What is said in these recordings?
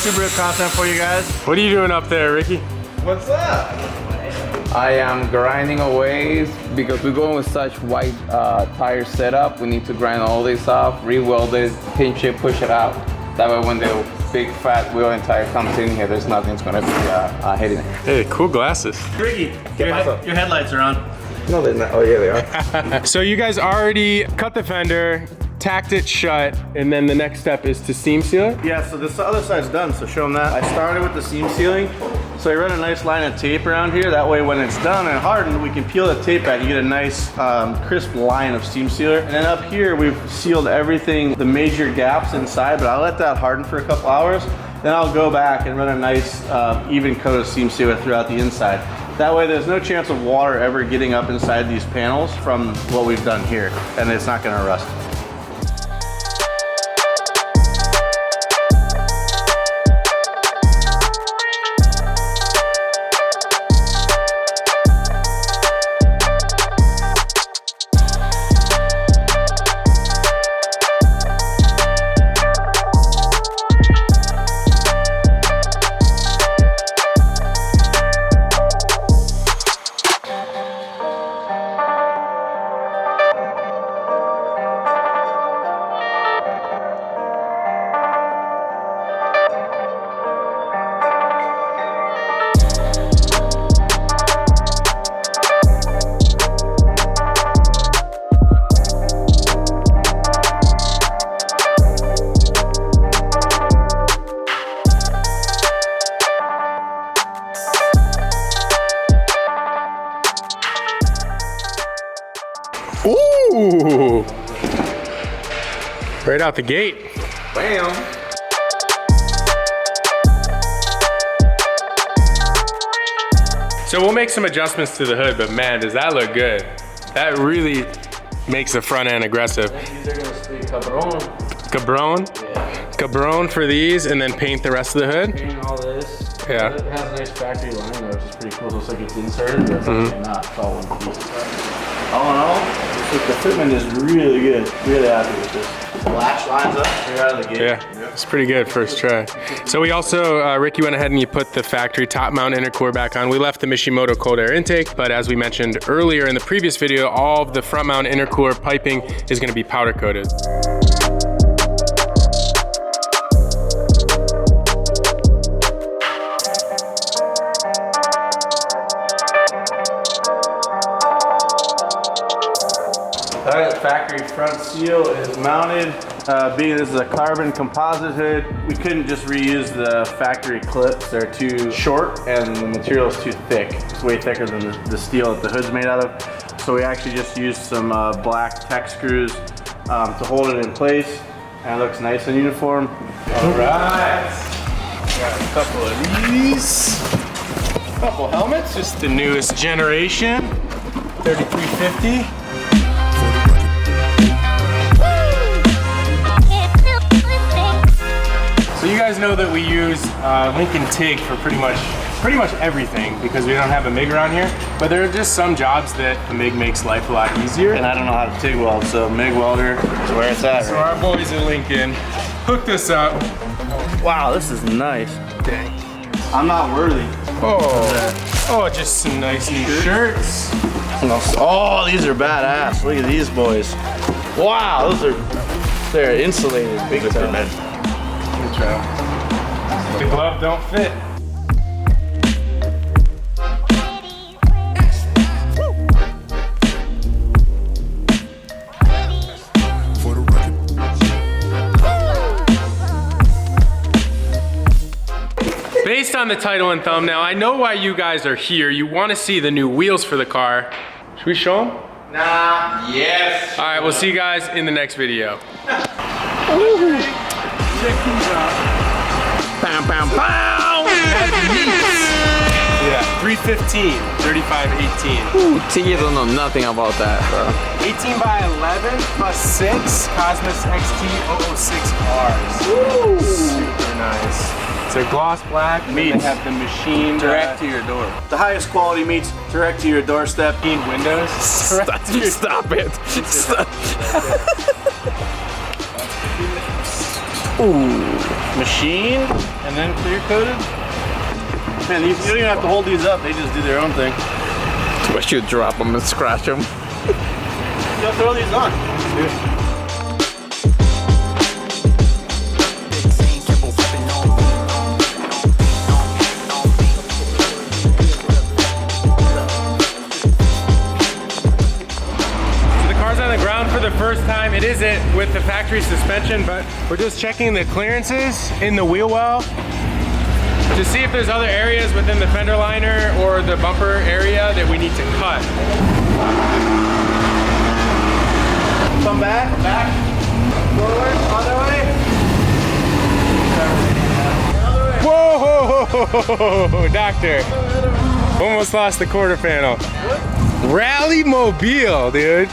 Subaru content for you guys. What are you doing up there, Ricky? What's up? I am grinding away because we're going with such wide tire setup. We need to grind all this off, re-weld it, pinch it, push it out. That way when the big fat wheel and tire comes in here, there's nothing's gonna be hitting it. Hey, cool glasses. Ricky, your headlights are on. No, they're not. Oh yeah, they are. So you guys already cut the fender, tacked it shut, and then the next step is to seam seal it? Yeah, so this other side's done, so show them that. I started with the seam sealing. So I run a nice line of tape around here. That way when it's done and hardened, we can peel the tape back. You get a nice crisp line of seam sealer. And then up here, we've sealed everything, the major gaps inside, but I'll let that harden for a couple hours. Then I'll go back and run a nice even coat of seam sealer throughout the inside. That way there's no chance of water ever getting up inside these panels from what we've done here, and it's not gonna rust. Ooh! Right out the gate. Bam! So we'll make some adjustments to the hood, but man, does that look good. That really makes the front end aggressive. These are gonna stay cabron. Cabron? Yeah. Cabron for these, and then paint the rest of the hood? Painting all this. Yeah. It has a nice factory line though, which is pretty cool. So it's like it's inserted, but it's actually not. It's all one piece. All in all, the fitment is really good. Really happy with this. The latch lines up straight out of the gate. Yeah, it's pretty good first try. So we also, Ricky went ahead and you put the factory top mount intercooler back on. We left the Mishimoto cold air intake, but as we mentioned earlier in the previous video, all of the front mount intercooler piping is gonna be powder coated. Alright, factory front seal is mounted. Being this is a carbon composite hood, we couldn't just reuse the factory clips. They're too short and the material is too thick. It's way thicker than the steel that the hood's made out of. So we actually just used some black tech screws to hold it in place, and it looks nice and uniform. Alright, got a couple of these. Couple helmets, just the newest generation, 3350. So you guys know that we use Lincoln TIG for pretty much everything because we don't have a MIG around here, but there are just some jobs that the MIG makes life a lot easier. And I don't know how to TIG weld, so MIG welder is where it's at. So our boys at Lincoln hooked us up. Wow, this is nice. Dang. I'm not worthy. Oh, just some nice new shirts. Oh, these are badass. Look at these boys. Wow, they're insulated big time. Good job. The glove don't fit. Based on the title and thumbnail, I know why you guys are here. You want to see the new wheels for the car. Should we show them? Nah. Yes. All right, we'll see you guys in the next video. Check these out. Bam, bam, bam. Yeah, 315, 3518. Ooh, T don't know nothing about that, bro. 18 by 11 plus 6 Cosmis XT006R. Super nice. It's a gloss black. Meats. They have the machine Direct to your door. The highest quality meats direct to your doorstep. windows. Stop it. Stop. Ooh. machined and then clear coated. Man, you don't even have to hold these up, they just do their own thing. Wish you'd drop them and scratch them. You'll throw these on. For the first time, it isn't with the factory suspension, but we're just checking the clearances in the wheel well to see if there's other areas within the fender liner or the bumper area that we need to cut. Come back, forward, other way. Whoa, doctor. Almost lost the quarter panel. Rally Mobile, dude.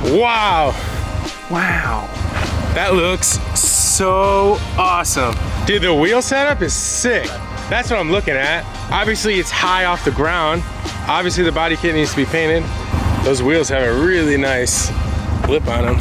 Wow. Wow. That looks so awesome. Dude, the wheel setup is sick. That's what I'm looking at. Obviously, it's high off the ground. Obviously, the body kit needs to be painted. Those wheels have a really nice lip on them.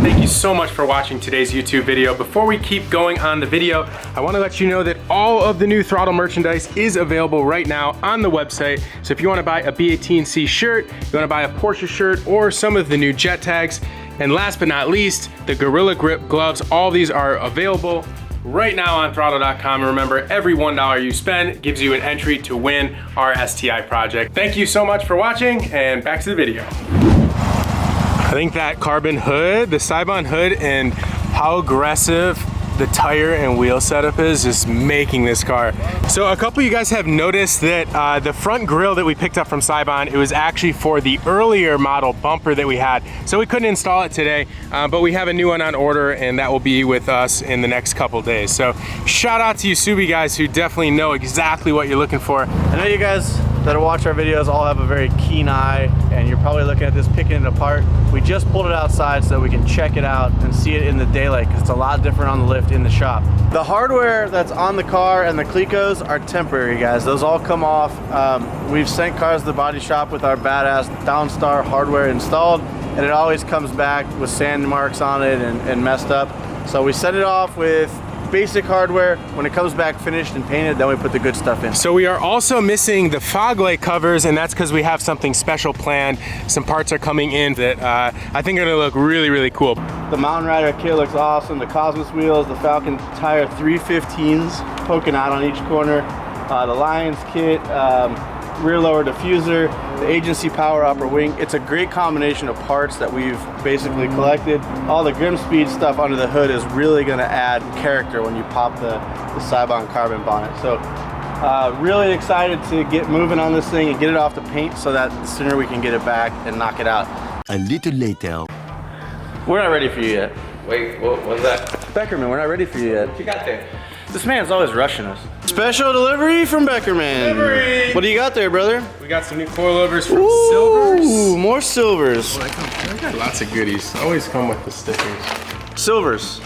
Thank you so much for watching today's YouTube video. Before we keep going on the video, I want to let you know that all of the new throtl merchandise is available right now on the website. So if you want to buy a B18C shirt, you want to buy a Porsche shirt, or some of the new jet tags, and last but not least, the Gorilla Grip gloves, all these are available right now on throtl.com. Remember, every $1 you spend gives you an entry to win our STI project. Thank you so much for watching, and back to the video. I think that carbon hood, the Seibon hood, and how aggressive the tire and wheel setup is making this car. So a couple of you guys have noticed that the front grille that we picked up from Seibon, it was actually for the earlier model bumper that we had. So we couldn't install it today, but we have a new one on order, and that will be with us in the next couple days. So shout out to you Subi guys who definitely know exactly what you're looking for. I know you guys that watch our videos all have a very keen eye, and you're probably looking at this, picking it apart. We just pulled it outside so we can check it out and see it in the daylight, because it's a lot different on the lift in the shop. The hardware that's on the car and the Clecos are temporary, guys. Those all come off. We've sent cars to the body shop with our badass Downstar hardware installed, and it always comes back with sand marks on it and messed up. So we set it off with basic hardware. When it comes back finished and painted, then we put the good stuff in. So we are also missing the fog light covers, and that's because we have something special planned. Some parts are coming in that I think are gonna look really, really cool. The Mountain Rider kit looks awesome. The Cosmis wheels, the Falken tire 315s poking out on each corner. The Lions kit, rear lower diffuser, the agency power upper wing. It's a great combination of parts that we've basically collected. All the Grimspeed stuff under the hood is really gonna add character when you pop the Seibon carbon bonnet. So really excited to get moving on this thing and get it off the paint so that the sooner we can get it back and knock it out. A little later. We're not ready for you yet. Wait, what's that? Beckerman, we're not ready for you yet. What you got there? This man's always rushing us. Special delivery from Beckerman. Delivery. What do you got there, brother? We got some new coilovers from Silvers. Ooh, more silvers. I got lots of goodies. Always come with the stickers. Silvers.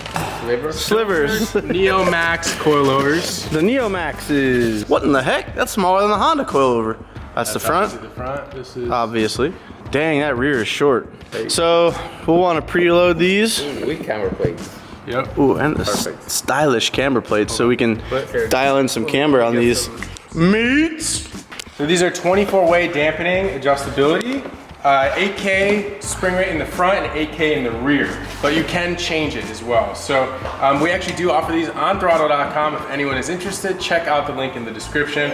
Slivers. Neo Max coilovers. The Neo Max is, what in the heck? That's smaller than the Honda coilover. That's the front. The front. This is Obviously. Dang, that rear is short. So we'll want to preload these. We camera plates. Yep. Ooh, and the stylish camber plates, so we can dial in some camber on these meats. So these are 24-way dampening adjustability, 8K spring rate in the front and 8K in the rear, but you can change it as well. So we actually do offer these on throtl.com. If anyone is interested, check out the link in the description.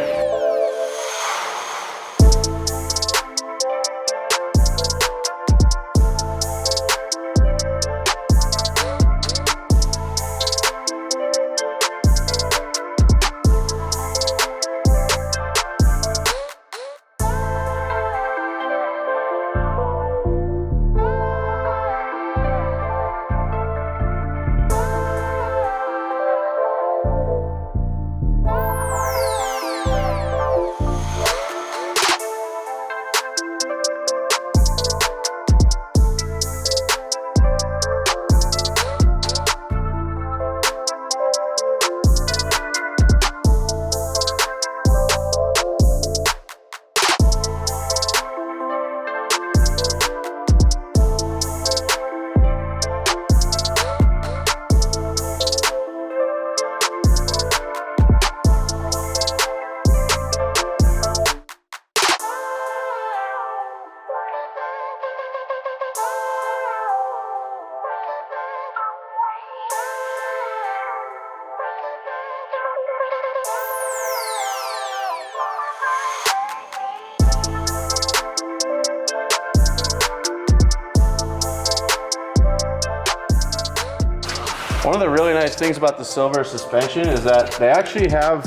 One of the really nice things about the silver suspension is that they actually have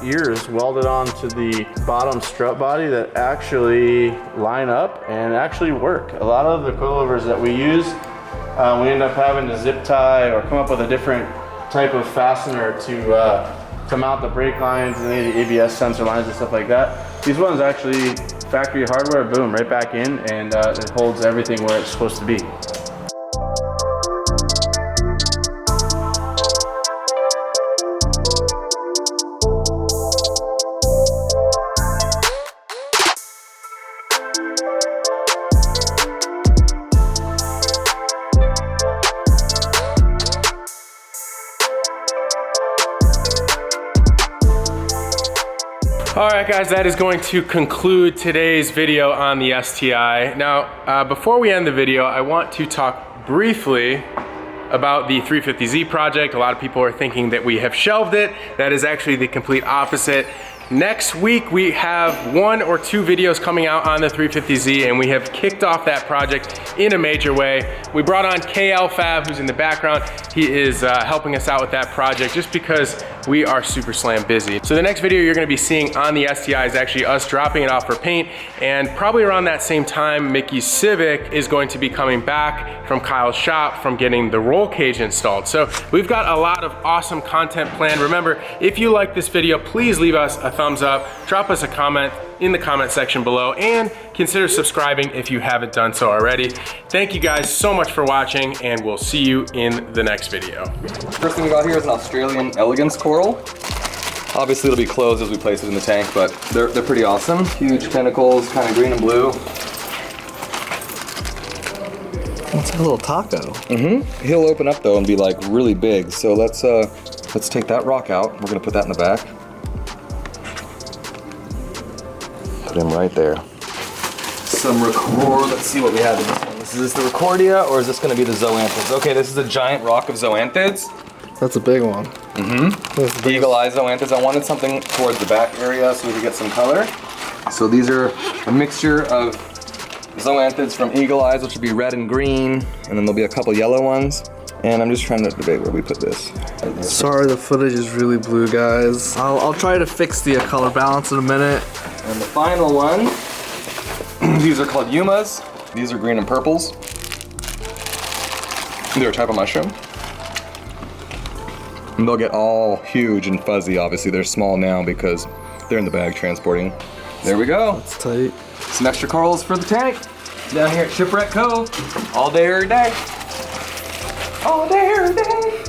ears welded onto the bottom strut body that actually line up and actually work. A lot of the coilovers that we use, we end up having to zip tie or come up with a different type of fastener to mount the brake lines and any of the ABS sensor lines and stuff like that. These ones actually, factory hardware, boom, right back in, and it holds everything where it's supposed to be. All right, guys, that is going to conclude today's video on the STI. Now, before we end the video, I want to talk briefly about the 350Z project. A lot of people are thinking that we have shelved it. That is actually the complete opposite. Next week, we have 1 or 2 videos coming out on the 350Z, and we have kicked off that project in a major way. We brought on KL Fab, who's in the background. He is helping us out with that project just because we are super slam busy. So the next video you're gonna be seeing on the STI is actually us dropping it off for paint, and probably around that same time, Mickey's Civic is going to be coming back from Kyle's shop from getting the roll cage installed. So we've got a lot of awesome content planned. Remember, if you like this video, please leave us a thumbs up, drop us a comment in the comment section below, and consider subscribing if you haven't done so already. Thank you guys so much for watching, and we'll see you in the next video. First thing we got here is an Australian Elegance coral. Obviously it'll be closed as we place it in the tank, but they're pretty awesome. Huge pinnacles, kind of green and blue. It's like a little taco. Mm-hmm. He'll open up though and be like really big. So let's take that rock out. We're gonna put that in the back. Put him right there. Some record. Let's see what we have in this one. Is this the Recordia or is this gonna be the Zoanthids? Okay, this is a giant rock of Zoanthids. That's a big one. Mm-hmm. Eagle Eye Zoanthids. I wanted something towards the back area so we could get some color. So these are a mixture of Zoanthids from Eagle Eyes, which would be red and green, and then there'll be a couple yellow ones. And I'm just trying to debate where we put this. Sorry, the footage is really blue, guys. I'll try to fix the color balance in a minute. And the final one, these are called Yumas. These are green and purples. They're a type of mushroom. And they'll get all huge and fuzzy. Obviously, they're small now because they're in the bag transporting. There we go. It's tight. Some extra corals for the tank. Down here at Shipwreck Cove. All day, every day. All day, every day.